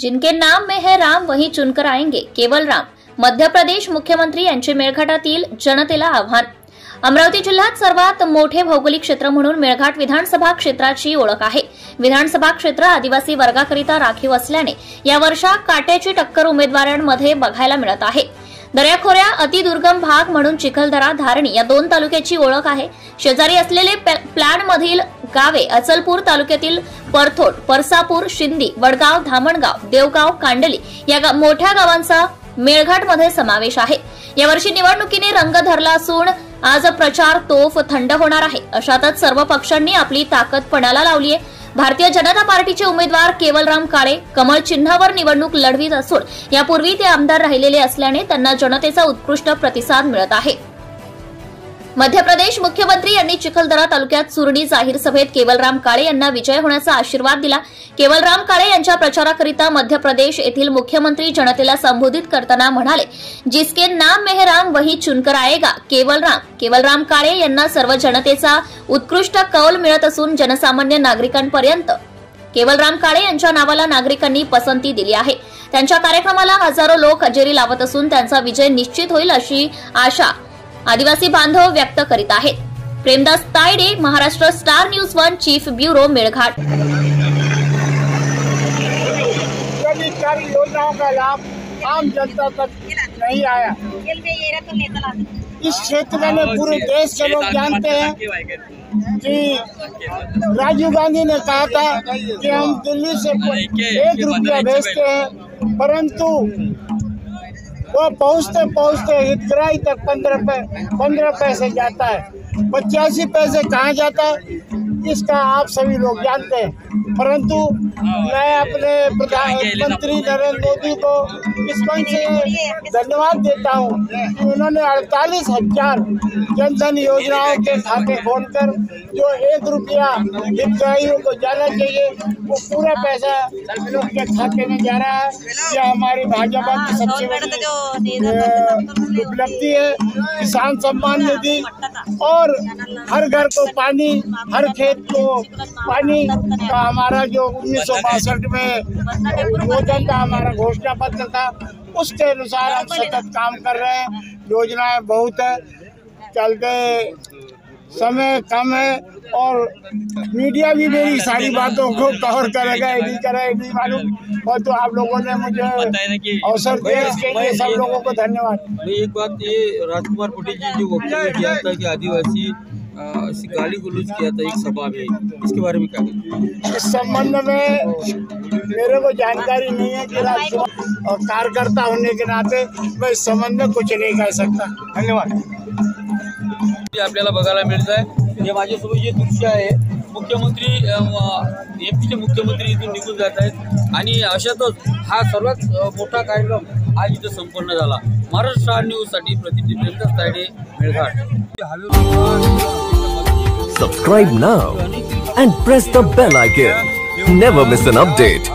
जिनके नाम में है राम वही चुनकर आएंगे केवल राम. मध्य प्रदेश मुख्यमंत्री यांचे मेळघाटातील जनतेला आव्हान. अमरावती जिल्ह्यात सर्वात मोठे भौगोलिक क्षेत्र म्हणून मेळघाट विधानसभा क्षेत्राची ओळख आहे. विधानसभा क्षेत्र आदिवासी वर्गाकरिता राखीव असल्याने यावर्षी काट्याची टक्कर उमेदवारांमध्ये बघायला मिळत आहे. दऱ्याखोऱ्या अतिदुर्गम भाग म्हणून चिखलदरा, धारणी या 2 तालुक्याची ओळख आहे. शेजारी असलेले प्लॅनमधील गावे अचलपूर तालुक्यातील परथोड, परसापूर, शिंदी, वडगाव, धामणगाव, देवगाव, कांडली या मोठ्या गावांचा मेळघाटमध्ये समावेश आहे. यावर्षी निवडणुकीने रंग धरला असून आज प्रचार तोफ थंड होणार आहे. अशातच सर्व पक्षांनी आपली ताकद पणाला लावली आहे. भारतीय जनता पार्टीचे उमेदवार केवलराम काळे कमळ चिन्हावर निवडणूक लढवित असून यापूर्वी ते आमदार राहिलेले असल्याने त्यांना जनतेचा उत्कृष्ट प्रतिसाद मिळत आहे. मध्य प्रदेश मुख्यमंत्री यांनी चिखलदरा तालुक्यात सुरडी जाहीर सभेत केवलराम काळे यांना विजय होण्याचा आशीर्वाद दिला. केवलराम काळे यांच्या प्रचाराकरिता मध्य प्रदेश येथील मुख्यमंत्री जनतेला संबोधित करताना म्हणाले, जिसके नाम में है राम वही चुनकर आएगा केवलराम. केवलराम काळे यांना सर्व जनतेचा उत्कृष्ट कौल मिळत असून जनसामान्य नागरिकांपर्यंत केवलराम काळे यांच्या नावाला नागरिकांनी पसंती दिली आहे. त्यांच्या कार्यक्रमाला हजारो लोक हजेरी लावत असून त्यांचा विजय निश्चित होईल अशी आशा आदिवासी बांधव व्यक्त करीत आहेत. Premdas Tayde, Maharashtra star news 1 chief bureau, Melghat. योजनाओं का लाभ आम जनता तक नहीं आया. इस क्षेत्र में पूरे देश के लोग जानते हैं कि राजीव गांधी ने कहा था कि हम दिल्ली से 1 रुपया भेजते हैं, परंतु वो पहुँचते पहुँचते हितग्राही तक 15 पैसे जाता है. 85 पैसे कहाँ जाता है इसका आप सभी लोग जानते हैं. परंतु मैं अपने प्रधानमंत्री नरेंद्र मोदी को इस मंच से धन्यवाद देता हूँ कि उन्होंने 48,000 जनधन योजनाओं के खाते खोलकर जो 1 रुपया हितग्राहियों को जाना चाहिए वो पूरा पैसा लोग के खाते में जा रहा है. यह हमारी भाजपा की सबसे बड़ी उपलब्धि है. किसान सम्मान निधि और हर घर को पानी, हर खेत को पानी का हमारा जो 1962 में वोटन का हमारा घोषणा पत्र था उसके अनुसार हम सतत काम कर रहे हैं. योजनाएं बहुत है, चलते समय कम है और मीडिया भी मेरी सारी बातों को कवर करेगा. नहीं मालूम, और तो आप लोगों ने मुझे अवसर दिया इसके लिए सब लोगों को धन्यवाद. एक बात ये राजकुमार पटेल जी जो वक्तव्य किया था कि आदिवासी गाली गुलूज किया था एक सभा में, इसके बारे में क्या कहते? इस संबंध में मेरे को जानकारी नहीं है कि राजकुमार और कार्यकर्ता होने के नाते मैं इस संबंध में कुछ नहीं कह सकता. धन्यवाद. आपल्याला बघायला मिळत आहे हे माझ्यासोबत जे दृश्य आहे, मुख्यमंत्री एमपीचे मुख्यमंत्री इथून निघून जात आहेत आणि अशातच हा सर्वात मोठा कार्यक्रम आज इथे संपन्न झाला. महाराष्ट्र न्यूजसाठी प्रतिनिधी Premadasa Tayade, Melghat. Subscribe now and press the bell icon. Never miss an update.